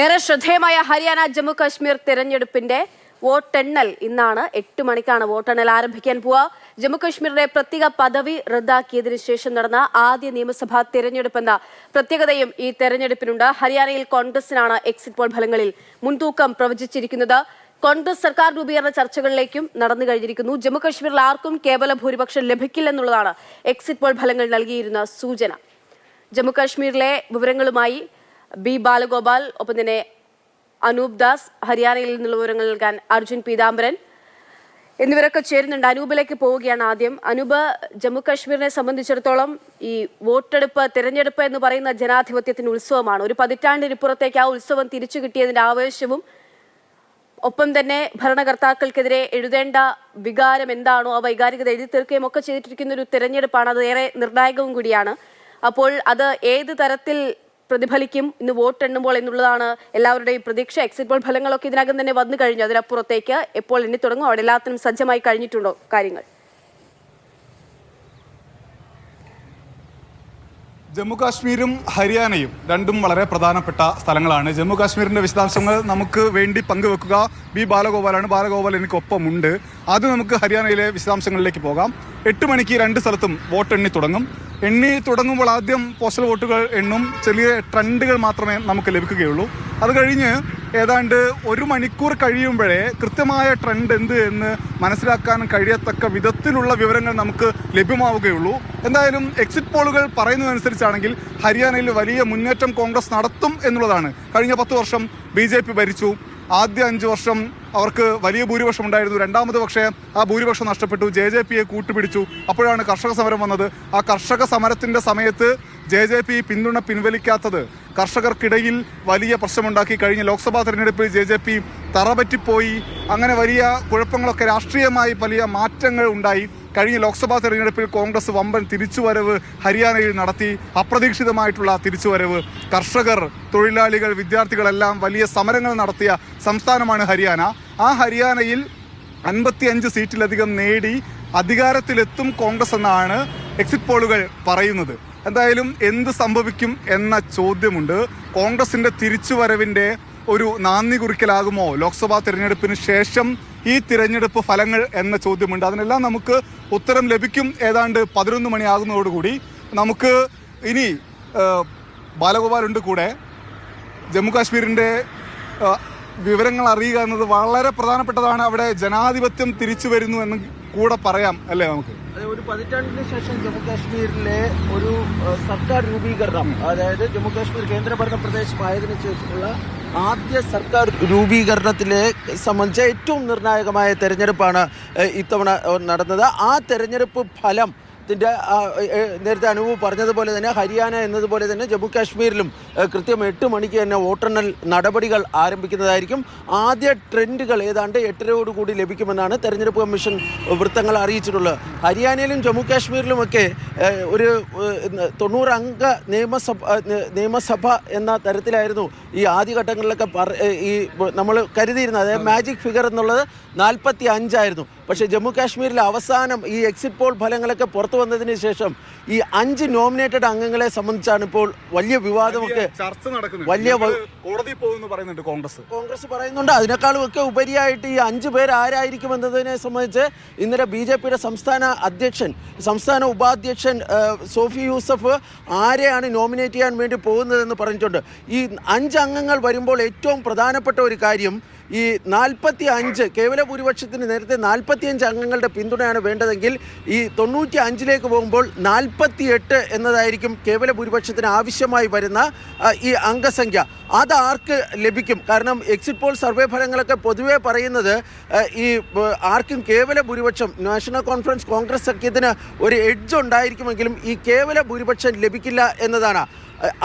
ഏറെ ശ്രദ്ധേയമായ ഹരിയാന ജമ്മു കാശ്മീർ തെരഞ്ഞെടുപ്പിന്റെ വോട്ടെണ്ണൽ ഇന്നാണ് 8 മണിക്കാണ് വോട്ടെണ്ണൽ ആരംഭിക്കാൻ പോവുക. ജമ്മു കാശ്മീരിന്റെ പ്രത്യേക പദവി റദ്ദാക്കിയതിനു ശേഷം നടന്ന ആദ്യ നിയമസഭാ തെരഞ്ഞെടുപ്പെന്ന പ്രത്യേകതയും ഈ തെരഞ്ഞെടുപ്പിനുണ്ട്. ഹരിയാനയിൽ കോൺഗ്രസിനാണ് എക്സിറ്റ് പോൾ ഫലങ്ങളിൽ മുൻതൂക്കം പ്രവചിച്ചിരിക്കുന്നത്. കോൺഗ്രസ് സർക്കാർ രൂപീകരണ ചർച്ചകളിലേക്കും നടന്നു കഴിഞ്ഞിരിക്കുന്നു. ജമ്മു കാശ്മീരിൽ ആർക്കും കേവല ഭൂരിപക്ഷം ലഭിക്കില്ലെന്നുള്ളതാണ് എക്സിറ്റ് പോൾ ഫലങ്ങൾ നൽകിയിരുന്ന സൂചന. ജമ്മു കാശ്മീരിലെ വിവരങ്ങളുമായി ബി ബാലഗോപാൽ, ഒപ്പം തന്നെ അനൂപ് ദാസ്, ഹരിയാനയിൽ നിന്നുള്ള വിവരങ്ങൾ നൽകാൻ അർജുൻ പീതാംബരൻ എന്നിവരൊക്കെ ചേരുന്നുണ്ട്. അനൂപിലേക്ക് പോവുകയാണ് ആദ്യം. അനൂപ്, ജമ്മു കാശ്മീരിനെ സംബന്ധിച്ചിടത്തോളം ഈ വോട്ടെടുപ്പ്, തെരഞ്ഞെടുപ്പ് എന്ന് പറയുന്ന ജനാധിപത്യത്തിന് ഉത്സവമാണ്. ഒരു പതിറ്റാണ്ടിനിപ്പുറത്തേക്ക് ആ ഉത്സവം തിരിച്ചു കിട്ടിയതിന്റെ ആവേശവും ഒപ്പം തന്നെ ഭരണകർത്താക്കൾക്കെതിരെ എഴുതേണ്ട വികാരം എന്താണോ ആ വൈകാരികത എഴുതി തീർക്കുകയും ഒക്കെ ചെയ്തിട്ടിരിക്കുന്ന ഒരു തെരഞ്ഞെടുപ്പാണ്. അത് ഏറെ നിർണായകവും കൂടിയാണ്. അപ്പോൾ അത് ഏത് തരത്തിൽ പ്രതിഫലിക്കും ഇന്ന് വോട്ടെണ്ണുമ്പോൾ എന്നുള്ളതാണ് എല്ലാവരുടെയും പ്രതീക്ഷ. എക്സിറ്റ് പോൾ ഫലങ്ങളൊക്കെ ഇതിനകം തന്നെ വന്നു കഴിഞ്ഞു. അതിനപ്പുറത്തേക്ക് എപ്പോൾ എണ്ണി തുടങ്ങും? അവിടെ എല്ലാത്തിനും സജ്ജമായി കഴിഞ്ഞിട്ടുണ്ടോ കാര്യങ്ങൾ? ജമ്മു കാശ്മീരും ഹരിയാനയും രണ്ടും വളരെ പ്രധാനപ്പെട്ട സ്ഥലങ്ങളാണ്. ജമ്മു കാശ്മീരിന്റെ വിശദാംശങ്ങൾ നമുക്ക് വേണ്ടി പങ്കുവെക്കുക ബി ബാലഗോപാലാണ്. ബാലഗോപാൽ എനിക്കൊപ്പമുണ്ട്. അത് നമുക്ക് ഹരിയാനയിലെ വിശദാംശങ്ങളിലേക്ക് പോകാം. 8 മണിക്ക് രണ്ട് സ്ഥലത്തും വോട്ടെണ്ണി തുടങ്ങും. എണ്ണി തുടങ്ങുമ്പോൾ ആദ്യം പോസ്റ്റൽ വോട്ടുകൾ എണ്ണും. ചെറിയ ട്രെൻഡുകൾ മാത്രമേ നമുക്ക് ലഭിക്കുകയുള്ളൂ. അത് കഴിഞ്ഞ് ഏതാണ്ട് 1 മണിക്കൂർ കഴിയുമ്പോഴേ കൃത്യമായ ട്രെൻഡ് എന്ത് എന്ന് മനസ്സിലാക്കാൻ കഴിയത്തക്ക വിധത്തിലുള്ള വിവരങ്ങൾ നമുക്ക് ലഭ്യമാവുകയുള്ളൂ. എന്തായാലും എക്സിറ്റ് പോളുകൾ പറയുന്നതനുസരിച്ചാണെങ്കിൽ ഹരിയാനയിൽ വലിയ മുന്നേറ്റം കോൺഗ്രസ് നടത്തും എന്നുള്ളതാണ്. കഴിഞ്ഞ 10 വർഷം BJP ഭരിച്ചു. ആദ്യ 5 വർഷം അവർക്ക് വലിയ ഭൂരിപക്ഷം ഉണ്ടായിരുന്നു. രണ്ടാമത് പക്ഷേ ആ ഭൂരിപക്ഷം നഷ്ടപ്പെട്ടു. JJPയെ കൂട്ടുപിടിച്ചു. അപ്പോഴാണ് കർഷക സമരം വന്നത്. ആ കർഷക സമരത്തിൻ്റെ സമയത്ത് JJP പിന്തുണ പിൻവലിക്കാത്തത് കർഷകർക്കിടയിൽ വലിയ പ്രശ്നമുണ്ടാക്കി. കഴിഞ്ഞ ലോക്സഭാ തെരഞ്ഞെടുപ്പിൽ JJP തറപറ്റിപ്പോയി. അങ്ങനെ വലിയ കുഴപ്പങ്ങളൊക്കെ, രാഷ്ട്രീയമായി വലിയ മാറ്റങ്ങൾ ഉണ്ടായി. കഴിഞ്ഞ ലോക്സഭാ തെരഞ്ഞെടുപ്പിൽ കോൺഗ്രസ് വമ്പൻ തിരിച്ചുവരവ് ഹരിയാനയിൽ നടത്തി. അപ്രതീക്ഷിതമായിട്ടുള്ള തിരിച്ചുവരവ്. കർഷകർ, തൊഴിലാളികൾ, വിദ്യാർത്ഥികളെല്ലാം വലിയ സമരങ്ങൾ നടത്തിയ സംസ്ഥാനമാണ് ഹരിയാന. ആ ഹരിയാനയിൽ 55 സീറ്റിലധികം നേടി അധികാരത്തിലെത്തും കോൺഗ്രസ് എന്നാണ് എക്സിറ്റ് പോളുകൾ പറയുന്നത്. എന്തായാലും എന്ത് സംഭവിക്കും എന്ന ചോദ്യമുണ്ട്. കോൺഗ്രസിന്റെ തിരിച്ചുവരവിന്റെ ഒരു നാന്ദി കുറിക്കലാകുമോ ലോക്സഭാ തെരഞ്ഞെടുപ്പിന് ശേഷം ഈ തിരഞ്ഞെടുപ്പ് ഫലങ്ങൾ എന്ന ചോദ്യമുണ്ട്. അതിനെല്ലാം നമുക്ക് ഉത്തരം ലഭിക്കും ഏതാണ്ട് 11 മണിയാകുന്നതോടുകൂടി. നമുക്ക് ഇനി ബാലഗോപാലുണ്ട് കൂടെ. ജമ്മു കാശ്മീരിൻ്റെ വിവരങ്ങൾ അറിയുക എന്നത് വളരെ പ്രധാനപ്പെട്ടതാണ്. അവിടെ ജനാധിപത്യം തിരിച്ചു വരുന്നു എന്ന് കൂടെ പറയാം അല്ലേ നമുക്ക്? ഒരു പതിറ്റാണ്ടിന് ശേഷം ജമ്മു കാശ്മീരിലെ ഒരു സർക്കാർ രൂപീകരണം, അതായത് ജമ്മു കാശ്മീർ കേന്ദ്രഭരണ പ്രദേശമായതിനു ശേഷമുള്ള ആദ്യ സർക്കാർ രൂപീകരണത്തിലെ സംബന്ധിച്ച ഏറ്റവും നിർണായകമായ തെരഞ്ഞെടുപ്പാണ് ഇത്തവണ നടന്നത്. ആ തെരഞ്ഞെടുപ്പ് ഫലം നേരത്തെ അനൂപ് പറഞ്ഞതുപോലെ തന്നെ ഹരിയാന എന്നതുപോലെ തന്നെ ജമ്മു കാശ്മീരിലും കൃത്യം 8 മണിക്ക് തന്നെ വോട്ടെണ്ണൽ നടപടികൾ ആരംഭിക്കുന്നതായിരിക്കും. ആദ്യ ട്രെൻഡുകൾ ഏതാണ്ട് 8:30 ലഭിക്കുമെന്നാണ് തെരഞ്ഞെടുപ്പ് കമ്മീഷൻ വൃത്തങ്ങൾ അറിയിച്ചിട്ടുള്ളത്. ഹരിയാനയിലും ജമ്മു കാശ്മീരിലുമൊക്കെ ഒരു 90 അംഗ നിയമസഭ എന്ന തരത്തിലായിരുന്നു ഈ ആദ്യഘട്ടങ്ങളിലൊക്കെ ഈ നമ്മൾ കരുതിയിരുന്നത്. അതായത് മാജിക് ഫിഗർ എന്നുള്ളത് 45 ആയിരുന്നു. പക്ഷേ ജമ്മു കാശ്മീരിലെ അവസാനം ഈ എക്സിറ്റ് പോൾ ഫലങ്ങളൊക്കെ പുറത്തു വന്നതിന് ശേഷം ഈ 5 നോമിനേറ്റഡ് അംഗങ്ങളെ സംബന്ധിച്ചാണ് ഇപ്പോൾ വലിയ വിവാദമൊക്കെ ചർച്ച നടക്കുന്നത്. വലിയ കോടതി പോകുന്നു പറയുന്നുണ്ട് കോൺഗ്രസ് പറയുന്നുണ്ട്. അതിനേക്കാളും ഒക്കെ ഉപരിയായിട്ട് ഈ 5 പേർ ആരായിരിക്കുമെന്നതിനെ സംബന്ധിച്ച് ഇന്നലെ BJPയുടെ സംസ്ഥാന ഉപാധ്യക്ഷൻ സോഫി യൂസഫ് ആരെയാണ് നോമിനേറ്റ് ചെയ്യാൻ വേണ്ടി പോകുന്നതെന്ന് പറഞ്ഞിട്ടുണ്ട്. ഈ 5 അംഗങ്ങൾ വരുമ്പോൾ ഏറ്റവും പ്രധാനപ്പെട്ട ഒരു കാര്യം, ഈ 45 കേവല ഭൂരിപക്ഷത്തിന് നേരത്തെ 45 അംഗങ്ങളുടെ പിന്തുണയാണ് വേണ്ടതെങ്കിൽ ഈ 95 പോകുമ്പോൾ 48 എന്നതായിരിക്കും കേവല ഭൂരിപക്ഷത്തിന് ആവശ്യമായി വരുന്ന ഈ അംഗസംഖ്യ. അത് ആർക്ക് ലഭിക്കും? കാരണം എക്സിറ്റ് പോൾ സർവേ ഫലങ്ങളൊക്കെ പൊതുവെ പറയുന്നത് ഈ ആർക്കും കേവല ഭൂരിപക്ഷം, നാഷണൽ കോൺഫറൻസ് കോൺഗ്രസ് സഖ്യത്തിന് ഒരു എഡ്ജ് ഉണ്ടായിരിക്കുമെങ്കിലും ഈ കേവല ഭൂരിപക്ഷം ലഭിക്കില്ല എന്നതാണ്.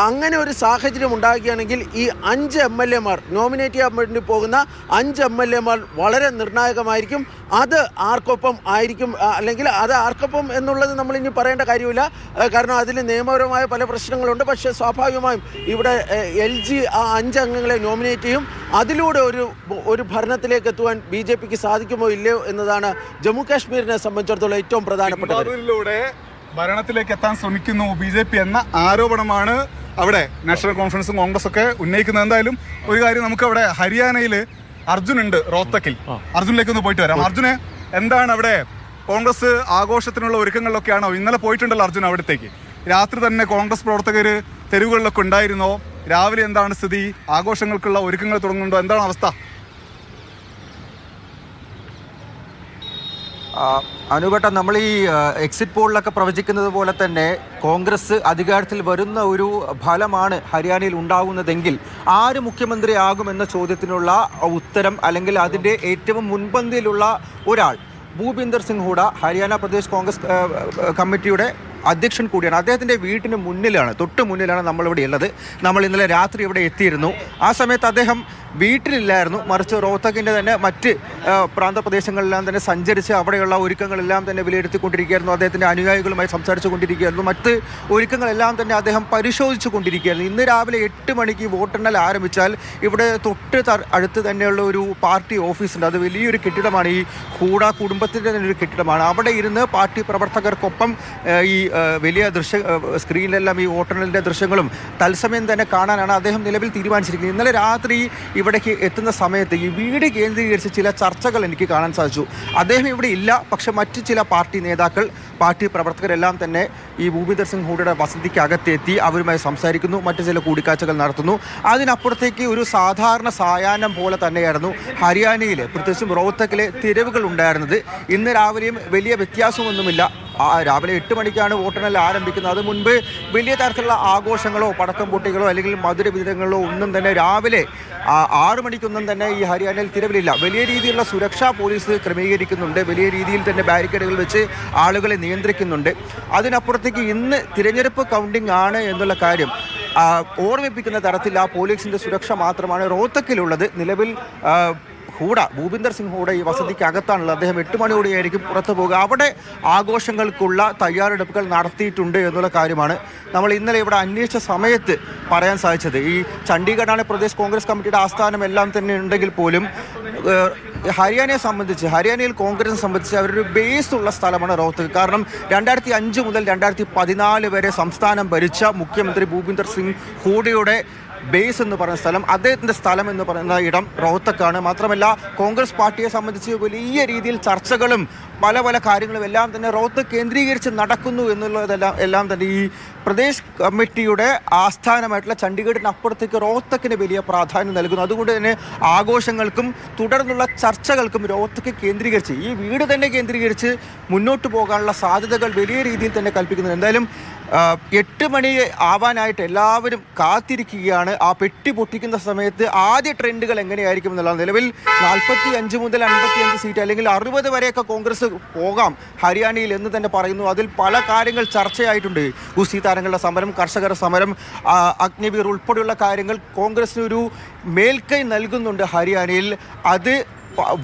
അങ്ങനെ ഒരു സാഹചര്യം ഉണ്ടാകുകയാണെങ്കിൽ ഈ 5 MLA നോമിനേറ്റ് ചെയ്യാൻ വേണ്ടി പോകുന്ന 5 MLA വളരെ നിർണായകമായിരിക്കും. അത് ആർക്കൊപ്പം ആയിരിക്കും, അല്ലെങ്കിൽ അത് ആർക്കൊപ്പം എന്നുള്ളത് നമ്മളിനി പറയേണ്ട കാര്യമില്ല. കാരണം അതിൽ നിയമപരമായ പല പ്രശ്നങ്ങളുണ്ട്. പക്ഷേ സ്വാഭാവികമായും ഇവിടെ LG ആ 5 അംഗങ്ങളെ നോമിനേറ്റ് ചെയ്യും. അതിലൂടെ ഒരു ഭരണത്തിലേക്ക് എത്തുവാൻ BJPക്ക് സാധിക്കുമോ ഇല്ലയോ എന്നതാണ് ജമ്മു കാശ്മീരിനെ സംബന്ധിച്ചിടത്തോളം ഏറ്റവും പ്രധാനപ്പെട്ടത്. ഭരണത്തിലേക്ക് എത്താൻ ശ്രമിക്കുന്നു BJP എന്ന ആരോപണമാണ് അവിടെ നാഷണൽ കോൺഫറൻസും കോൺഗ്രസ് ഒക്കെ ഉന്നയിക്കുന്നത്. എന്തായാലും ഒരു കാര്യം, നമുക്ക് അവിടെ ഹരിയാനയിൽ അർജുൻ ഉണ്ട്, റോത്തക്കിൽ. അർജുനിലേക്ക് ഒന്ന് പോയിട്ട് വരാം. അർജുനെ, എന്താണ് അവിടെ കോൺഗ്രസ് ആഘോഷത്തിനുള്ള ഒരുക്കങ്ങളിലൊക്കെയാണോ? ഇന്നലെ പോയിട്ടുണ്ടല്ലോ അർജുൻ അവിടത്തേക്ക്. രാത്രി തന്നെ കോൺഗ്രസ് പ്രവർത്തകർ തെരുവുകളിലൊക്കെ ഉണ്ടായിരുന്നോ? രാവിലെ എന്താണ് സ്ഥിതി? ആഘോഷങ്ങൾക്കുള്ള ഒരുക്കങ്ങൾ തുടങ്ങുന്നുണ്ടോ? എന്താണ് അവസ്ഥ? അനുപേട്ട, നമ്മൾ ഈ എക്സിറ്റ് പോളിലൊക്കെ പ്രവചിക്കുന്നത് പോലെ തന്നെ കോൺഗ്രസ് അധികാരത്തിൽ വരുന്ന ഒരു ഫലമാണ് ഹരിയാനയിൽ ഉണ്ടാകുന്നതെങ്കിൽ ആര് മുഖ്യമന്ത്രിയാകുമെന്ന ചോദ്യത്തിനുള്ള ഉത്തരം, അല്ലെങ്കിൽ അതിൻ്റെ ഏറ്റവും മുൻപന്തിയിലുള്ള ഒരാൾ ഭൂപീന്ദർ സിംഗ് ഹൂഡ, ഹരിയാന പ്രദേശ് കോൺഗ്രസ് കമ്മിറ്റിയുടെ അധ്യക്ഷൻ കൂടിയാണ്. അദ്ദേഹത്തിൻ്റെ വീട്ടിന് മുന്നിലാണ്, തൊട്ട് മുന്നിലാണ് നമ്മളിവിടെ ഉള്ളത്. നമ്മൾ ഇന്നലെ രാത്രി ഇവിടെ എത്തിയിരുന്നു. ആ സമയത്ത് അദ്ദേഹം വീട്ടിലില്ലായിരുന്നു, മറിച്ച് റോഹ്തക്കിൻ്റെ തന്നെ മറ്റ് പ്രാന്തപ്രദേശങ്ങളിലെല്ലാം തന്നെ സഞ്ചരിച്ച് അവിടെയുള്ള ഒരുക്കങ്ങളെല്ലാം തന്നെ വിലയിരുത്തിക്കൊണ്ടിരിക്കുകയായിരുന്നു. അദ്ദേഹത്തിൻ്റെ അനുയായികളുമായി സംസാരിച്ചു കൊണ്ടിരിക്കുകയായിരുന്നു. മറ്റ് ഒരുക്കങ്ങളെല്ലാം തന്നെ അദ്ദേഹം പരിശോധിച്ചു കൊണ്ടിരിക്കുകയായിരുന്നു. ഇന്ന് രാവിലെ 8 മണിക്ക് വോട്ടെണ്ണൽ ആരംഭിച്ചാൽ ഇവിടെ തൊട്ട് അടുത്ത് തന്നെയുള്ള ഒരു പാർട്ടി ഓഫീസുണ്ട്. അത് വലിയൊരു കെട്ടിടമാണ്, ഈ ഹൂഡ കുടുംബത്തിൻ്റെ തന്നെ ഒരു കെട്ടിടമാണ്. അവിടെ ഇരുന്ന് പാർട്ടി പ്രവർത്തകർക്കൊപ്പം ഈ വലിയ സ്ക്രീനിലെല്ലാം ഈ വോട്ടെണ്ണലിൻ്റെ ദൃശ്യങ്ങളും തത്സമയം തന്നെ കാണാനാണ് അദ്ദേഹം നിലവിൽ തീരുമാനിച്ചിരിക്കുന്നത്. ഇന്നലെ രാത്രി ഇവിടേക്ക് എത്തുന്ന സമയത്ത് ഈ വീട് കേന്ദ്രീകരിച്ച് ചില ചർച്ചകൾ എനിക്ക് കാണാൻ സാധിച്ചു. അദ്ദേഹം ഇവിടെ ഇല്ല, പക്ഷെ മറ്റ് ചില പാർട്ടി നേതാക്കൾ, പാർട്ടി പ്രവർത്തകരെല്ലാം തന്നെ ഈ ഭൂപീന്ദർ സിംഗ് ഹൂഡയുടെ വസതിക്ക് അകത്തെത്തി അവരുമായി സംസാരിക്കുന്നു, മറ്റു ചില കൂടിക്കാഴ്ചകൾ നടത്തുന്നു. അതിനപ്പുറത്തേക്ക് ഒരു സാധാരണ സായാഹ്നം പോലെ തന്നെയായിരുന്നു ഹരിയാനയിലെ, പ്രത്യേകിച്ചും റോഹ്തക്കിലെ തെരുവുകൾ ഉണ്ടായിരുന്നത്. ഇന്ന് രാവിലെയും വലിയ വ്യത്യാസമൊന്നുമില്ല. രാവിലെ 8 മണിക്കാണ് വോട്ടെണ്ണൽ ആരംഭിക്കുന്നത്. അത് മുൻപ് വലിയ തരത്തിലുള്ള ആഘോഷങ്ങളോ പടക്കം പൊട്ടികളോ അല്ലെങ്കിൽ മധുര വിതരണങ്ങളോ ഒന്നും തന്നെ രാവിലെ 6 മണിക്കൊന്നും തന്നെ ഈ ഹരിയാനയിൽ തിരവിലില്ല. വലിയ രീതിയിലുള്ള സുരക്ഷാ പോലീസ് ക്രമീകരിക്കുന്നുണ്ട്, വലിയ രീതിയിൽ തന്നെ ബാരിക്കേഡുകൾ വെച്ച് ആളുകളെ നിയന്ത്രിക്കുന്നുണ്ട്. അതിനപ്പുറത്തേക്ക് ഇന്ന് തിരഞ്ഞെടുപ്പ് കൗണ്ടിംഗ് ആണ് എന്നുള്ള കാര്യം ഓർമ്മിപ്പിക്കുന്ന തരത്തിൽ ആ പോലീസിൻ്റെ സുരക്ഷ മാത്രമാണ് റോഹ്തക്കിലുള്ളത്. നിലവിൽ ഭൂപീന്ദർ സിംഗ് ഹൂഡ ഈ വസതിക്ക് അകത്താണുള്ളത്. അദ്ദേഹം 8 മണിയോടെയായിരിക്കും പുറത്തു പോകുക. അവിടെ ആഘോഷങ്ങൾക്കുള്ള തയ്യാറെടുപ്പുകൾ നടത്തിയിട്ടുണ്ട് എന്നുള്ള കാര്യമാണ് നമ്മൾ ഇന്നലെ ഇവിടെ അന്വേഷിച്ച സമയത്ത് പറയാൻ സാധിച്ചത്. ഈ ചണ്ഡീഗഡാണ് പ്രദേശ് കോൺഗ്രസ് കമ്മിറ്റിയുടെ ആസ്ഥാനം എല്ലാം തന്നെ ഉണ്ടെങ്കിൽ പോലും ഹരിയാനയെ സംബന്ധിച്ച്, ഹരിയാനയിൽ കോൺഗ്രസിനെ സംബന്ധിച്ച് അവരൊരു ബേസ് ഉള്ള സ്ഥലമാണ് റോഹ്തക്ക്. കാരണം 2005 മുതൽ 2014 വരെ സംസ്ഥാനം ഭരിച്ച മുഖ്യമന്ത്രി ഭൂപീന്ദർ സിംഗ് ഹൂഡയുടെ ബേസ് എന്ന് പറയുന്ന സ്ഥലം, അദ്ദേഹത്തിൻ്റെ സ്ഥലം എന്ന് പറയുന്ന ഇടം റോഹ്തക്കാണ്. മാത്രമല്ല കോൺഗ്രസ് പാർട്ടിയെ സംബന്ധിച്ച് വലിയ രീതിയിൽ ചർച്ചകളും പല പല കാര്യങ്ങളും എല്ലാം തന്നെ റോഹ്തക്ക് കേന്ദ്രീകരിച്ച് നടക്കുന്നു എല്ലാം തന്നെ ഈ പ്രദേശ് കമ്മിറ്റിയുടെ ആസ്ഥാനമായിട്ടുള്ള ചണ്ഡീഗഡിനപ്പുറത്തേക്ക് റോഹ്തക്കിന് വലിയ പ്രാധാന്യം നൽകുന്നു. അതുകൊണ്ട് തന്നെ ആഘോഷങ്ങൾക്കും തുടർന്നുള്ള ചർച്ചകൾക്കും റോഹ്തക്ക് കേന്ദ്രീകരിച്ച്, ഈ വീട് തന്നെ കേന്ദ്രീകരിച്ച് മുന്നോട്ട് പോകാനുള്ള സാധ്യതകൾ വലിയ രീതിയിൽ തന്നെ കൽപ്പിക്കുന്നു. എന്തായാലും 8 മണി ആവാനായിട്ട് എല്ലാവരും കാത്തിരിക്കുകയാണ്. ആ പെട്ടി പൊട്ടിക്കുന്ന സമയത്ത് ആദ്യ ട്രെൻഡുകൾ എങ്ങനെയായിരിക്കും എന്നുള്ളത്. നിലവിൽ 45 മുതൽ 55 സീറ്റ് അല്ലെങ്കിൽ 60 വരെയൊക്കെ കോൺഗ്രസ് പോകാം ഹരിയാനയിൽ എന്ന് തന്നെ പറയുന്നു. അതിൽ പല കാര്യങ്ങൾ ചർച്ചയായിട്ടുണ്ട്. ഗുസ്തി താരങ്ങളുടെ സമരം, കർഷകരുടെ സമരം, അഗ്നിവീർ ഉൾപ്പെടെയുള്ള കാര്യങ്ങൾ കോൺഗ്രസിനൊരു മേൽക്കൈ നൽകുന്നുണ്ട് ഹരിയാനയിൽ. അത്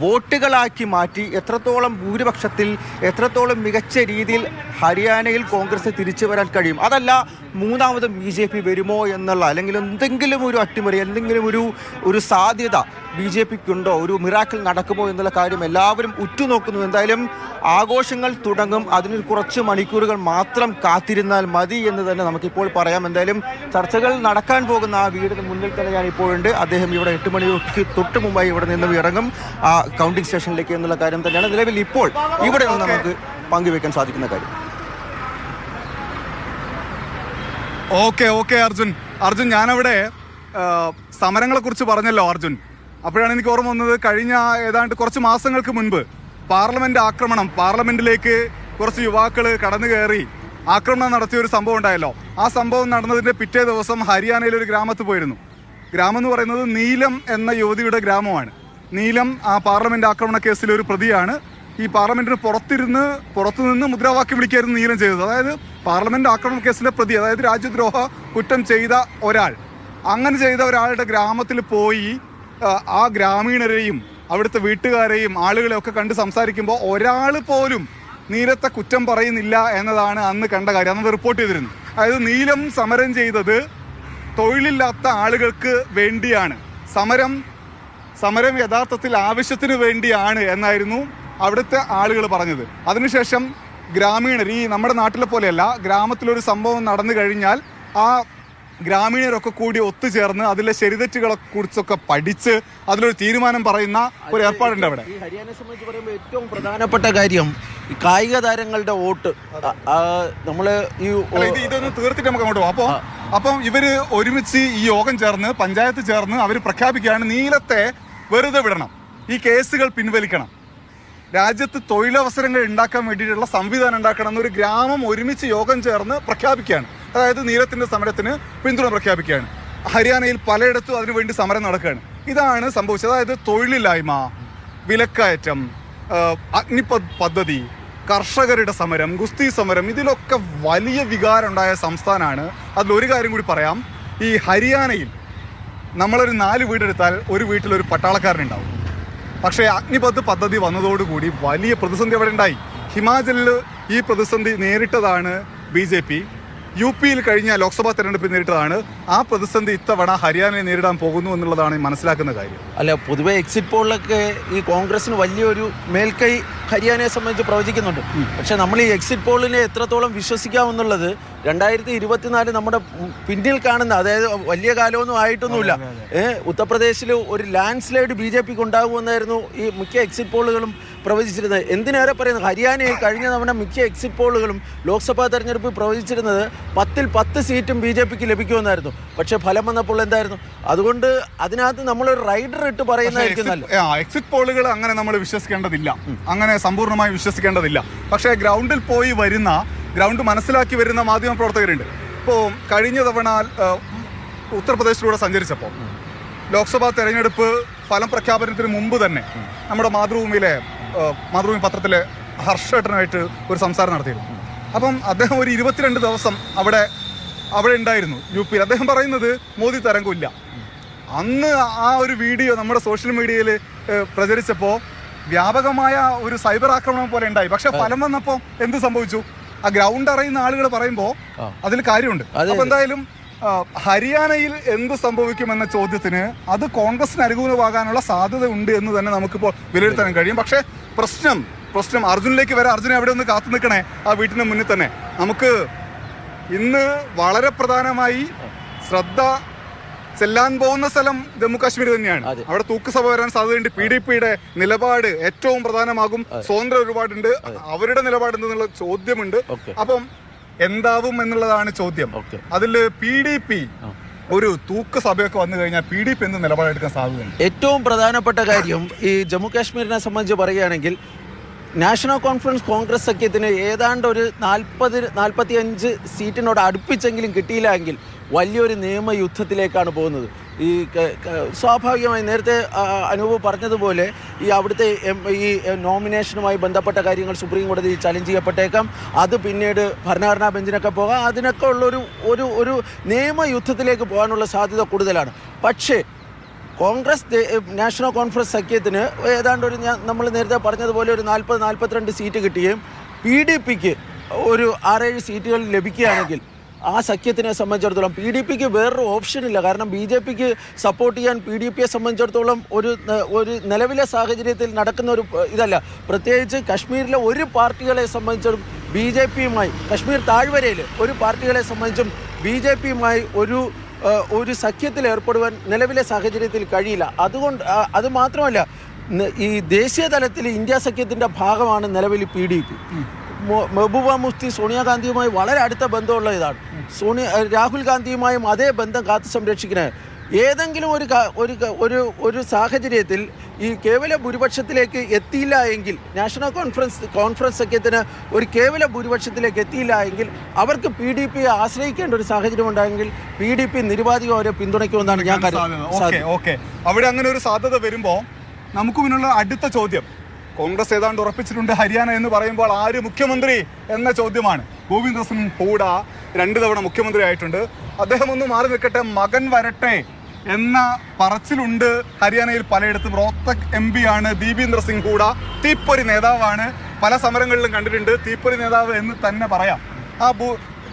വോട്ടുകളാക്കി മാറ്റി എത്രത്തോളം ഭൂരിപക്ഷത്തിൽ, എത്രത്തോളം മികച്ച രീതിയിൽ ഹരിയാനയിൽ കോൺഗ്രസ് തിരിച്ചു വരാൻ കഴിയും, അതല്ല മൂന്നാമതും BJP വരുമോ എന്നുള്ള, അല്ലെങ്കിൽ എന്തെങ്കിലും ഒരു അട്ടിമറി, എന്തെങ്കിലും ഒരു സാധ്യത BJPക്കുണ്ടോ, ഒരു മിറാക്കിൾ നടക്കുമോ എന്നുള്ള കാര്യം എല്ലാവരും ഉറ്റുനോക്കുന്നു. എന്തായാലും ആഘോഷങ്ങൾ തുടങ്ങും. അതിന് കുറച്ച് മണിക്കൂറുകൾ മാത്രം കാത്തിരുന്നാൽ മതി എന്ന് തന്നെ നമുക്കിപ്പോൾ പറയാം. എന്തായാലും ചർച്ചകൾ നടക്കാൻ പോകുന്ന ആ വീടിന് മുന്നിൽ തന്നെ ഞാൻ ഇപ്പോഴുണ്ട്. അദ്ദേഹം ഇവിടെ 8 മണിക്ക് തൊട്ട് മുമ്പായി ഇവിടെ നിന്നും ഇറങ്ങും ആ കൗണ്ടിംഗ് സ്റ്റേഷനിലേക്ക് എന്നുള്ള കാര്യം തന്നെയാണ് നിലവിൽ ഇപ്പോൾ ഇവിടെ നിന്ന് നമുക്ക് പങ്കുവെക്കാൻ സാധിക്കുന്ന കാര്യം. ഓക്കെ അർജുൻ, ഞാനവിടെ സമരങ്ങളെ കുറിച്ച് പറഞ്ഞല്ലോ അർജുൻ. അപ്പോഴാണ് എനിക്ക് ഓർമ്മ വന്നത്, കഴിഞ്ഞ ഏതാണ്ട് കുറച്ച് മാസങ്ങൾക്ക് മുൻപ് പാർലമെന്റിലേക്ക് കുറച്ച് യുവാക്കൾ കടന്നു കയറി ആക്രമണം നടത്തിയ ഒരു സംഭവം ഉണ്ടായല്ലോ. ആ സംഭവം നടന്നതിൻ്റെ പിറ്റേ ദിവസം ഹരിയാനയിലെ ഒരു ഗ്രാമത്തിൽ പോയിരുന്നു. ഗ്രാമം എന്ന് പറയുന്നത് നീലം എന്ന യുവതിയുടെ ഗ്രാമമാണ്. നീലം ആ പാർലമെന്റ് ആക്രമണ കേസിലെ ഒരു പ്രതിയാണ്. ഈ പാർലമെന്റിന് പുറത്തുനിന്ന് മുദ്രാവാക്യം വിളിക്കായിരുന്നു നീലം ചെയ്തത്. അതായത് പാർലമെന്റ് ആക്രമണ കേസിലെ പ്രതി, അതായത് രാജ്യദ്രോഹ കുറ്റം ചെയ്ത ഒരാൾ, അങ്ങനെ ചെയ്ത ഒരാളുടെ ഗ്രാമത്തിൽ പോയി ആ ഗ്രാമീണരെയും അവിടുത്തെ വീട്ടുകാരെയും ആളുകളെ ഒക്കെ കണ്ട് സംസാരിക്കുമ്പോൾ ഒരാൾ പോലും നീലത്തെ കുറ്റം പറയുന്നില്ല എന്നതാണ് അന്ന് കണ്ട കാര്യം. അന്നത് റിപ്പോർട്ട് ചെയ്തിരുന്നു. അതായത് നീലം സമരം ചെയ്തത് തൊഴിലില്ലാത്ത ആളുകൾക്ക് വേണ്ടിയാണ്, സമരം യഥാർത്ഥത്തിൽ ആവശ്യത്തിന് വേണ്ടിയാണ് എന്നായിരുന്നു അവിടുത്തെ ആളുകൾ പറഞ്ഞത്. അതിനുശേഷം ഗ്രാമീണർ ഈ നമ്മുടെ നാട്ടിലെ പോലെയല്ല, ഗ്രാമത്തിലൊരു സംഭവം നടന്നു കഴിഞ്ഞാൽ ആ ഗ്രാമീണരൊക്കെ കൂടി ഒത്തുചേർന്ന് അതിലെ ശരിതെറ്റുകളെ കുറിച്ചൊക്കെ പഠിച്ച് അതിലൊരു തീരുമാനം പറയുന്ന ഒരു ഏർപ്പാടുണ്ട് അവിടെ. ഈ ഹരിയാനയെ സംബന്ധിച്ച് പറയുമ്പോൾ ഏറ്റവും പ്രധാനപ്പെട്ട കാര്യം ഈ കായിക താരങ്ങളുടെ വോട്ട്. നമ്മൾ ഈ ഇതൊന്ന് തീർത്തിട്ട് നമുക്ക് അങ്ങോട്ട് പോകാം. അപ്പം ഇവര് ഒരുമിച്ച് ഈ യോഗം ചേർന്ന് പഞ്ചായത്ത് ചേർന്ന് അവർ പ്രഖ്യാപിക്കുകയാണ്, നീലത്തെ വെറുതെ വിടണം, ഈ കേസുകൾ പിൻവലിക്കണം, രാജ്യത്ത് തൊഴിലവസരങ്ങൾ ഉണ്ടാക്കാൻ വേണ്ടിയിട്ടുള്ള സംവിധാനം ഉണ്ടാക്കണം എന്നൊരു ഗ്രാമം ഒരുമിച്ച് യോഗം ചേർന്ന് പ്രഖ്യാപിക്കുകയാണ്. അതായത് നീലത്തിന്റെ സമരത്തിന് പിന്തുണ പ്രഖ്യാപിക്കുകയാണ്. ഹരിയാനയിൽ പലയിടത്തും അതിനുവേണ്ടി സമരം നടക്കുകയാണ്. ഇതാണ് സംഭവിച്ചത്. അതായത് തൊഴിലില്ലായ്മ, വിലക്കയറ്റം, അഗ്നിപഥ് പദ്ധതി, കർഷകരുടെ സമരം, ഗുസ്തി സമരം, ഇതിലൊക്കെ വലിയ വികാരം ഉണ്ടായ സംസ്ഥാനമാണ്. അതിലൊരു കാര്യം കൂടി പറയാം, ഈ ഹരിയാനയിൽ നമ്മളൊരു 4 വീടെടുത്താൽ ഒരു വീട്ടിലൊരു പട്ടാളക്കാരനുണ്ടാവും. പക്ഷേ അഗ്നിപഥ് പദ്ധതി വന്നതോടുകൂടി വലിയ പ്രതിസന്ധി അവിടെ ഉണ്ടായി. ഹിമാചലിൽ ഈ പ്രതിസന്ധി നേരിട്ടതാണ് BJP. UP-യിൽ കഴിഞ്ഞ ലോക്സഭാ തെരഞ്ഞെടുപ്പിൽ നേരിട്ടതാണ്. ആ പ്രതിസന്ധി ഇത്തവണ ഹരിയാനയെ നേരിടാൻ പോകുന്നു എന്നുള്ളതാണ് മനസ്സിലാക്കുന്ന കാര്യം. അല്ല, പൊതുവെ എക്സിറ്റ് പോളിലൊക്കെ ഈ കോൺഗ്രസിന് വലിയൊരു മേൽക്കൈ ഹരിയാനയെ സംബന്ധിച്ച് പ്രവചിക്കുന്നുണ്ട്. പക്ഷെ നമ്മൾ ഈ എക്സിറ്റ് പോളിനെ എത്രത്തോളം വിശ്വസിക്കാമെന്നുള്ളത് 2024 നമ്മുടെ പിന്നിൽ കാണുന്ന, അതായത് വലിയ കാലമൊന്നും ആയിട്ടൊന്നുമില്ല. ഉത്തർപ്രദേശിൽ ഒരു ലാൻഡ് സ്ലൈഡ് BJPക്ക് ഉണ്ടാകുമെന്നായിരുന്നു ഈ മിക്ക എക്സിറ്റ് പോളുകളും പ്രവചിച്ചിരുന്നത്. എന്തിനേറെ പറയുന്നത്, ഹരിയാനയിൽ കഴിഞ്ഞ തവണ മിക്ക എക്സിറ്റ് പോളുകളും ലോക്സഭാ തെരഞ്ഞെടുപ്പ് പ്രവചിച്ചിരുന്നത് 10ൽ 10 സീറ്റും BJPക്ക് ലഭിക്കുമെന്നായിരുന്നു. പക്ഷെ ഫലം വന്നപ്പോൾ എന്തായിരുന്നു? അതുകൊണ്ട് അതിനകത്ത് നമ്മളൊരു റൈഡർ ഇട്ട് പറയുന്നതായിരിക്കും നല്ലത്. എക്സിറ്റ് പോളുകൾ അങ്ങനെ നമ്മൾ വിശ്വസിക്കേണ്ടതില്ല, അങ്ങനെ സമ്പൂർണ്ണമായി വിശ്വസിക്കേണ്ടതില്ല. പക്ഷേ ഗ്രൗണ്ടിൽ പോയി വരുന്ന, ഗ്രൗണ്ട് മനസ്സിലാക്കി വരുന്ന മാധ്യമ പ്രവർത്തകരുണ്ട്. ഇപ്പോൾ കഴിഞ്ഞ തവണ ഉത്തർപ്രദേശിലൂടെ സഞ്ചരിച്ചപ്പോൾ ലോക്സഭാ തെരഞ്ഞെടുപ്പ് ഫലം പ്രഖ്യാപനത്തിന് മുമ്പ് തന്നെ നമ്മുടെ മാതൃഭൂമി പത്രത്തിലെ ഹർഷേട്ടനുമായിട്ട് ഒരു സംസാരം നടത്തിയിരുന്നു. അപ്പം അദ്ദേഹം ഒരു 22 ദിവസം അവിടെ ഉണ്ടായിരുന്നു UP-യിൽ. അദ്ദേഹം പറയുന്നത് മോദി തരംഗമില്ല. അന്ന് ആ ഒരു വീഡിയോ നമ്മുടെ സോഷ്യൽ മീഡിയയിൽ പ്രചരിച്ചപ്പോൾ വ്യാപകമായ ഒരു സൈബർ ആക്രമണം പോലെ ഉണ്ടായി. പക്ഷെ ഫലം വന്നപ്പോൾ എന്ത് സംഭവിച്ചു? ആ ഗ്രൗണ്ട് അറിയുന്ന ആളുകൾ പറയുമ്പോൾ അതിൽ കാര്യമുണ്ട്. അപ്പൊ എന്തായാലും ഹരിയാനയിൽ എന്ത് സംഭവിക്കുമെന്ന ചോദ്യത്തിന് അത് കോൺഗ്രസിന് അനുകൂലമാകാനുള്ള സാധ്യത ഉണ്ട് എന്ന് തന്നെ നമുക്കിപ്പോൾ വിലയിരുത്താൻ കഴിയും. പക്ഷേ പ്രശ്നം അർജുനിലേക്ക് വരെ, അർജുന എവിടെ ഒന്ന് കാത്തു നിൽക്കണേ ആ വീട്ടിന് മുന്നിൽ തന്നെ. നമുക്ക് ഇന്ന് വളരെ പ്രധാനമായി ശ്രദ്ധ ചെല്ലാൻ പോകുന്ന സ്ഥലം ജമ്മു കാശ്മീർ തന്നെയാണ്. അവിടെ തൂക്കുസഭ വരാൻ സാധ്യതയുണ്ട്. PDPയുടെ നിലപാട് ഏറ്റവും പ്രധാനമാകും. സ്വതന്ത്രം ഒരുപാടുണ്ട്, അവരുടെ നിലപാട് എന്നുള്ള ചോദ്യമുണ്ട്. അപ്പം എന്താവും എന്നുള്ളതാണ് ചോദ്യം. അതിൽ PDP ഒരു തൂക്കുസഭയൊക്കെ വന്നു കഴിഞ്ഞാൽ PDP എന്ത് നിലപാടെടുക്കാൻ സാധ്യതയുണ്ട്? ഏറ്റവും പ്രധാനപ്പെട്ട കാര്യം ഈ ജമ്മു കാശ്മീരിനെ സംബന്ധിച്ച് പറയുകയാണെങ്കിൽ നാഷണൽ കോൺഫറൻസ് കോൺഗ്രസ് സഖ്യത്തിന് ഏതാണ്ട് ഒരു 40-45 സീറ്റിനോട് അടുപ്പിച്ചെങ്കിലും കിട്ടിയില്ലെങ്കിൽ വലിയൊരു നിയമയുദ്ധത്തിലേക്കാണ് പോകുന്നത്. ഈ സ്വാഭാവികമായി നേരത്തെ അനൂപ് പറഞ്ഞതുപോലെ ഈ അവിടുത്തെ ഈ നോമിനേഷനുമായി ബന്ധപ്പെട്ട കാര്യങ്ങൾ സുപ്രീം കോടതി ചലഞ്ച് ചെയ്യപ്പെട്ടേക്കാം. അത് പിന്നീട് ഭരണഘടനാ ബെഞ്ചിനൊക്കെ പോകാം. അതിനൊക്കെ ഉള്ളൊരു ഒരു നിയമയുദ്ധത്തിലേക്ക് പോകാനുള്ള സാധ്യത കൂടുതലാണ്. പക്ഷേ കോൺഗ്രസ് നാഷണൽ കോൺഫറൻസ് സഖ്യത്തിന് ഏതാണ്ട് നമ്മൾ നേരത്തെ പറഞ്ഞതുപോലെ ഒരു 40-42 സീറ്റ് കിട്ടുകയും PDPക്ക് ഒരു 6-7 സീറ്റുകൾ ലഭിക്കുകയാണെങ്കിൽ ആ സഖ്യത്തിനെ സംബന്ധിച്ചിടത്തോളം PDPക്ക് വേറൊരു ഓപ്ഷനില്ല. കാരണം BJPക്ക് സപ്പോർട്ട് ചെയ്യാൻ PDPയെ സംബന്ധിച്ചിടത്തോളം ഒരു നിലവിലെ സാഹചര്യത്തിൽ നടക്കുന്ന ഒരു ഇതല്ല. പ്രത്യേകിച്ച് കശ്മീരിലെ ഒരു പാർട്ടികളെ സംബന്ധിച്ചും BJPയുമായി, കശ്മീർ താഴ്വരയിൽ ഒരു പാർട്ടികളെ സംബന്ധിച്ചും BJPയുമായി ഒരു സഖ്യത്തിൽ ഏർപ്പെടുവാൻ നിലവിലെ സാഹചര്യത്തിൽ കഴിയില്ല. അതുകൊണ്ട് അത് മാത്രമല്ല, ഈ ദേശീയ തലത്തിൽ ഇന്ത്യ സഖ്യത്തിൻ്റെ ഭാഗമാണ് നിലവിൽ PDP. മെഹബൂബ മുഫ്തി സോണിയാഗാന്ധിയുമായി വളരെ അടുത്ത ബന്ധമുള്ള ഇതാണ്. രാഹുൽ ഗാന്ധിയുമായും അതേ ബന്ധം കാത്തു സംരക്ഷിക്കുന്നത്. ഏതെങ്കിലും ഒരു സാഹചര്യത്തിൽ ഈ കേവല ഭൂരിപക്ഷത്തിലേക്ക് എത്തിയില്ല എങ്കിൽ, നാഷണൽ കോൺഫറൻസ് സഖ്യത്തിന് ഒരു കേവല ഭൂരിപക്ഷത്തിലേക്ക് എത്തിയില്ല എങ്കിൽ അവർക്ക് PDPയെ ആശ്രയിക്കേണ്ട ഒരു സാഹചര്യം ഉണ്ടായെങ്കിൽ PDP നിരുപാധികം അവരെ പിന്തുണയ്ക്കുമെന്നാണ് ഞാൻ കരുതുന്നത്. അവിടെ അങ്ങനെ ഒരു സാധ്യത വരുമ്പോൾ നമുക്ക് മുന്നുള്ള അടുത്ത ചോദ്യം, കോൺഗ്രസ് ഏതാണ്ട് ഉറപ്പിച്ചിട്ടുണ്ട് ഹരിയാന എന്ന് പറയുമ്പോൾ ആര് മുഖ്യമന്ത്രി എന്ന ചോദ്യമാണ്. ഭൂപീന്ദർ സിംഗ് ഹൂഡ 2 തവണ മുഖ്യമന്ത്രി ആയിട്ടുണ്ട്. അദ്ദേഹം ഒന്ന് മാറി നിൽക്കട്ടെ, മകൻ വരട്ടെ എന്ന പറച്ചിലുണ്ട് ഹരിയാനയിൽ പലയിടത്തും. റോത്തക് MP ആണ് ദീപീന്ദർ സിംഗ് ഹൂഡ. തീപ്പൊരി നേതാവാണ്, പല സമരങ്ങളിലും കണ്ടിട്ടുണ്ട്. തീപ്പൊരി നേതാവ് എന്ന് തന്നെ പറയാം. ആ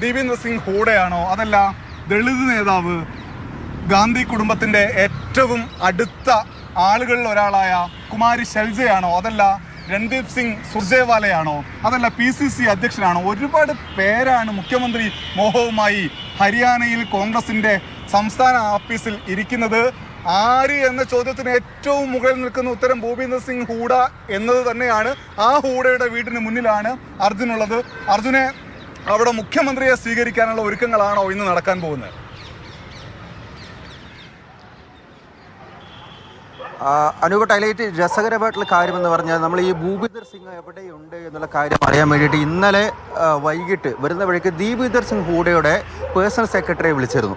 ദീപീന്ദർ സിംഗ് ഹൂഡയാണോ, അതല്ല ദളിത് നേതാവ്, ഗാന്ധി കുടുംബത്തിൻ്റെ ഏറ്റവും അടുത്ത ആളുകളിൽ ഒരാളായ കുമാരി ശൈലജയാണോ, അതല്ല രൺദീപ് സിംഗ് സുർജേവാലയാണോ അതല്ല PCC അധ്യക്ഷനാണോ? ഒരുപാട് പേരാണ് മുഖ്യമന്ത്രി മോഹവുമായി ഹരിയാനയിൽ കോൺഗ്രസിന്റെ സംസ്ഥാന ഓഫീസിൽ ഇരിക്കുന്നത്. ആര് എന്ന ചോദ്യത്തിന് ഏറ്റവും മുകളിൽ നിൽക്കുന്ന ഉത്തരം ഭൂപീന്ദർ സിംഗ് ഹൂഡ എന്നത് തന്നെയാണ്. ആ ഹൂഡയുടെ വീടിന് മുന്നിലാണ് അർജുനുള്ളത്. അർജുനെ, അവിടെ മുഖ്യമന്ത്രിയെ സ്വീകരിക്കാനുള്ള ഒരുക്കങ്ങളാണോ ഇന്ന് നടക്കാൻ പോകുന്നത്? അനുപ ഹൈലൈറ്റ് രസകരമായിട്ടുള്ള കാര്യമെന്ന് പറഞ്ഞാൽ നമ്മൾ ഈ ഭൂപീന്ദർ സിംഗ് എവിടെയുണ്ട് എന്നുള്ള കാര്യം അറിയാൻ വേണ്ടിയിട്ട് ഇന്നലെ വൈകിട്ട് വരുന്ന വഴിക്ക് ദീപീന്ദർ സിംഗ് ഹൂഡയുടെ പേഴ്സണൽ സെക്രട്ടറിയെ വിളിച്ചിരുന്നു.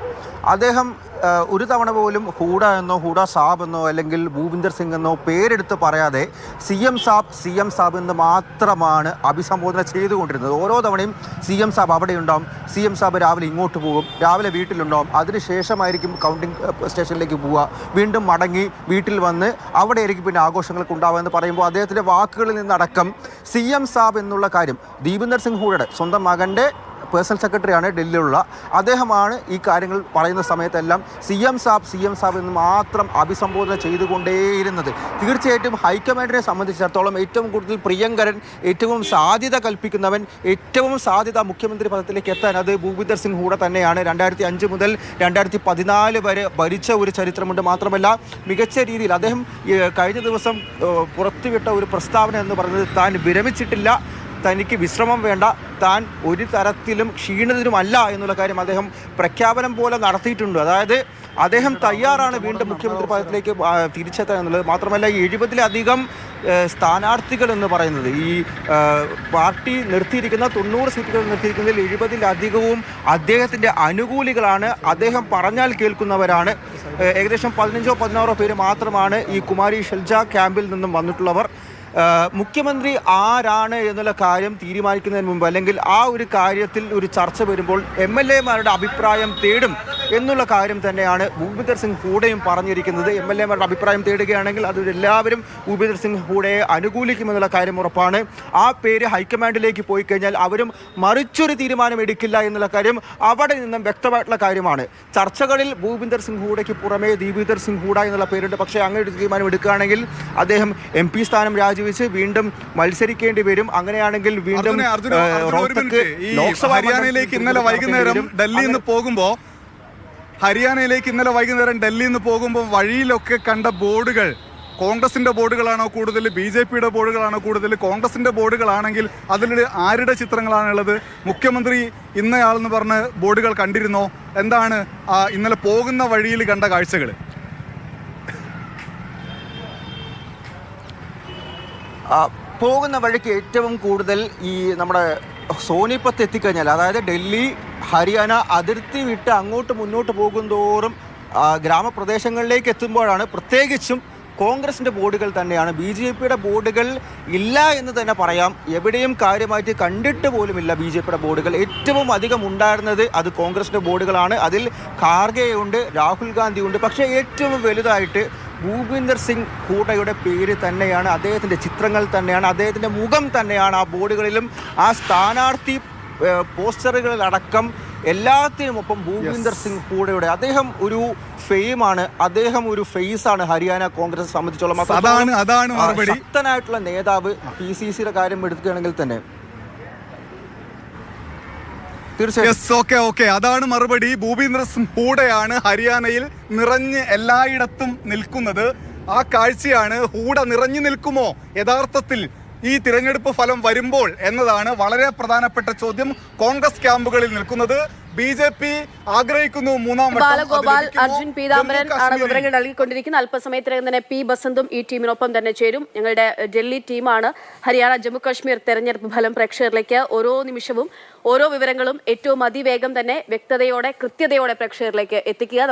അദ്ദേഹം ഒരു തവണ പോലും ഹൂഡ എന്നോ ഹൂഡ സാബ് എന്നോ അല്ലെങ്കിൽ ഭൂപീന്ദർ സിംഗ് എന്നോ പേരെടുത്ത് പറയാതെ CM സാബ് എന്ന് മാത്രമാണ് അഭിസംബോധന ചെയ്തുകൊണ്ടിരുന്നത്. ഓരോ തവണയും CM സാബ് അവിടെ ഉണ്ടാവും, CM സാബ് രാവിലെ ഇങ്ങോട്ട് പോകും, രാവിലെ വീട്ടിലുണ്ടാവും, അതിനുശേഷമായിരിക്കും കൗണ്ടിംഗ് സ്റ്റേഷനിലേക്ക് പോവുക, വീണ്ടും മടങ്ങി വീട്ടിൽ വന്ന് അവിടെ ആയിരിക്കും പിന്നെ ആഘോഷങ്ങൾക്ക് ഉണ്ടാവുക എന്ന് പറയുമ്പോൾ അദ്ദേഹത്തിൻ്റെ വാക്കുകളിൽ നിന്നടക്കം CM സാബ് എന്നുള്ള കാര്യം ദീപീന്ദർ സിംഗ് ഹൂഡയുടെ സ്വന്തം മകൻ്റെ പേഴ്സണൽ സെക്രട്ടറിയാണ് ഡൽഹിയിലുള്ള, അദ്ദേഹമാണ് ഈ കാര്യങ്ങൾ പറയുന്ന സമയത്തെല്ലാം CM സാബ് എന്ന് മാത്രം അഭിസംബോധന ചെയ്തുകൊണ്ടേയിരുന്നത്. തീർച്ചയായിട്ടും ഹൈക്കമാൻഡിനെ സംബന്ധിച്ചിടത്തോളം ഏറ്റവും കൂടുതൽ പ്രിയങ്കരൻ, ഏറ്റവും സാധ്യത കൽപ്പിക്കുന്നവൻ, ഏറ്റവും സാധ്യത മുഖ്യമന്ത്രി പദത്തിലേക്ക് എത്താൻ അത് ഭൂപീന്ദർ സിംഗ് ഹൂഡ തന്നെയാണ്. 2005 മുതൽ 2014 വരെ ഭരിച്ച ഒരു ചരിത്രമുണ്ട്. മാത്രമല്ല മികച്ച രീതിയിൽ അദ്ദേഹം കഴിഞ്ഞ ദിവസം പുറത്തുവിട്ട ഒരു പ്രസ്താവന എന്ന് പറയുന്നത് താൻ വിരമിച്ചിട്ടില്ല, തനിക്ക് വിശ്രമം വേണ്ട, താൻ ഒരു തരത്തിലും ക്ഷീണിതരുമല്ല എന്നുള്ള കാര്യം അദ്ദേഹം പ്രഖ്യാപനം പോലെ നടത്തിയിട്ടുണ്ട്. അതായത് അദ്ദേഹം തയ്യാറാണ് വീണ്ടും മുഖ്യമന്ത്രി പദത്തിലേക്ക് തിരിച്ചെത്താൻ എന്നുള്ളത്. മാത്രമല്ല 70-ലധികം സ്ഥാനാർത്ഥികൾ എന്ന് പറയുന്നത് ഈ പാർട്ടി നിർത്തിയിരിക്കുന്ന 90 സീറ്റുകൾ നിർത്തിയിരിക്കുന്നതിൽ 70-ലധികവും അദ്ദേഹത്തിൻ്റെ അനുകൂലികളാണ്, അദ്ദേഹം പറഞ്ഞാൽ കേൾക്കുന്നവരാണ്. ഏകദേശം 15-16 പേര് മാത്രമാണ് ഈ കുമാരി ഷെൽജ ക്യാമ്പിൽ നിന്നും വന്നിട്ടുള്ളവർ. മുഖ്യമന്ത്രി ആരാണ് എന്നുള്ള കാര്യം തീരുമാനിക്കുന്നതിന് മുമ്പ് അല്ലെങ്കിൽ ആ ഒരു കാര്യത്തിൽ ഒരു ചർച്ച വരുമ്പോൾ MLA-മാരുടെ അഭിപ്രായം തേടും എന്നുള്ള കാര്യം തന്നെയാണ് ഭൂപീന്ദർ സിംഗ് ഹൂഡയും പറഞ്ഞിരിക്കുന്നത്. MLA-മാരുടെ അഭിപ്രായം തേടുകയാണെങ്കിൽ അത് എല്ലാവരും ഭൂപീന്ദർ സിംഗ് ഹൂഡയെ അനുകൂലിക്കുമെന്നുള്ള കാര്യം ഉറപ്പാണ്. ആ പേര് ഹൈക്കമാൻഡിലേക്ക് പോയി കഴിഞ്ഞാൽ അവരും മറിച്ചൊരു തീരുമാനം എടുക്കില്ല എന്നുള്ള കാര്യം അവിടെ നിന്നും വ്യക്തമായിട്ടുള്ള കാര്യമാണ്. ചർച്ചകളിൽ ഭൂപീന്ദർ സിംഗ് ഹൂഡയ്ക്ക് പുറമെ ദീപീന്ദർ സിംഗ് ഹൂഡ എന്നുള്ള പേരുണ്ട്. പക്ഷേ അങ്ങനെ ഒരു തീരുമാനം എടുക്കുകയാണെങ്കിൽ അദ്ദേഹം MP സ്ഥാനം രാജിവെച്ച് വീണ്ടും മത്സരിക്കേണ്ടി വരും. അങ്ങനെയാണെങ്കിൽ വീണ്ടും ഹരിയാനയിലേക്ക് ഇന്നലെ വൈകുന്നേരം ഡൽഹിയിൽ നിന്ന് പോകുമ്പോൾ വഴിയിലൊക്കെ കണ്ട ബോർഡുകൾ കോൺഗ്രസിന്റെ ബോർഡുകളാണോ കൂടുതൽ, BJP-യുടെ ബോർഡുകളാണോ കൂടുതൽ? കോൺഗ്രസിന്റെ ബോർഡുകളാണെങ്കിൽ അതിൽ ആരുടെ ചിത്രങ്ങളാണുള്ളത്? മുഖ്യമന്ത്രി ഇന്നയാളെന്ന് പറഞ്ഞ് ബോർഡുകൾ കണ്ടിരുന്നോ? എന്താണ് ഇന്നലെ പോകുന്ന വഴിയിൽ കണ്ട കാഴ്ചകൾ? പോകുന്ന വഴിക്ക് ഏറ്റവും കൂടുതൽ ഈ നമ്മുടെ സോനിപ്പത്ത് എത്തിക്കഴിഞ്ഞാൽ, അതായത് ഡൽഹി ഹരിയാന അതിർത്തി വിട്ട് അങ്ങോട്ട് മുന്നോട്ട് പോകുന്തോറും ഗ്രാമപ്രദേശങ്ങളിലേക്ക് എത്തുമ്പോഴാണ് പ്രത്യേകിച്ചും കോൺഗ്രസിൻ്റെ ബോർഡുകൾ തന്നെയാണ്. BJP-യുടെ ബോർഡുകൾ ഇല്ല എന്ന് തന്നെ പറയാം. എവിടെയും കാര്യമായിട്ട് കണ്ടിട്ട് പോലുമില്ല BJP-യുടെ ബോർഡുകൾ. ഏറ്റവും അധികം ഉണ്ടായിരുന്നത് അത് കോൺഗ്രസിൻ്റെ ബോർഡുകളാണ്. അതിൽ ഖാർഗെയുണ്ട്, രാഹുൽ ഗാന്ധിയുണ്ട്. പക്ഷേ ഏറ്റവും വലുതായിട്ട് ഭൂപീന്ദർ സിംഗ് ഹൂഡയുടെ പേര് തന്നെയാണ്, അദ്ദേഹത്തിൻ്റെ ചിത്രങ്ങൾ തന്നെയാണ്, അദ്ദേഹത്തിൻ്റെ മുഖം തന്നെയാണ് ആ ബോർഡുകളിലും ആ സ്ഥാനാർത്ഥി പോസ്റ്ററുകളിലടക്കം എല്ലാത്തിനുമൊപ്പം ഭൂപീന്ദർ സിംഗ് ഹൂഡയുടെ അദ്ദേഹം ഒരു ഫെയിമാണ്, അദ്ദേഹം ഒരു ഫേസാണ് ഹരിയാന കോൺഗ്രസ് സംബന്ധിച്ചോളം. ശക്തനായിട്ടുള്ള നേതാവ്. PCC-യുടെ കാര്യം എടുക്കുകയാണെങ്കിൽ തന്നെ ഓക്കെ, അതാണ് മറുപടി. ഭൂപീന്ദർ സിംഗ് ഹൂഡയാണ് ഹരിയാനയിൽ നിറഞ്ഞ് എല്ലായിടത്തും നിൽക്കുന്നത്. ആ കാഴ്ചയാണ്. ഹൂഡ നിറഞ്ഞു നിൽക്കുമോ യഥാർത്ഥത്തിൽ ഈ തിരഞ്ഞെടുപ്പ് ഫലം വരുമ്പോൾ എന്നതാണ് വളരെ പ്രധാനപ്പെട്ട ചോദ്യം. കോൺഗ്രസ് ക്യാമ്പുകളിൽ നിൽക്കുന്നത് BJP ആഗ്രഹിക്കുന്നു മൂന്നാം വട്ടം. ബാലഗോപാൽ, അർജുൻ പീതാംബരൻ ആണ് വിവരങ്ങൾ നൽകിക്കൊണ്ടിരിക്കുന്നത്. അല്പസമയത്തിനകം തന്നെ P ബസന്തും ഈ ടീമിനൊപ്പം തന്നെ ചേരും. ഞങ്ങളുടെ ഡൽഹി ടീമാണ് ഹരിയാന ജമ്മു കാശ്മീർ തെരഞ്ഞെടുപ്പ് ഫലം പ്രേക്ഷകരിലേക്ക് ഓരോ നിമിഷവും ഓരോ വിവരങ്ങളും ഏറ്റവും അതിവേഗം തന്നെ വ്യക്തതയോടെ കൃത്യതയോടെ പ്രേക്ഷകരിലേക്ക് എത്തിക്കുക.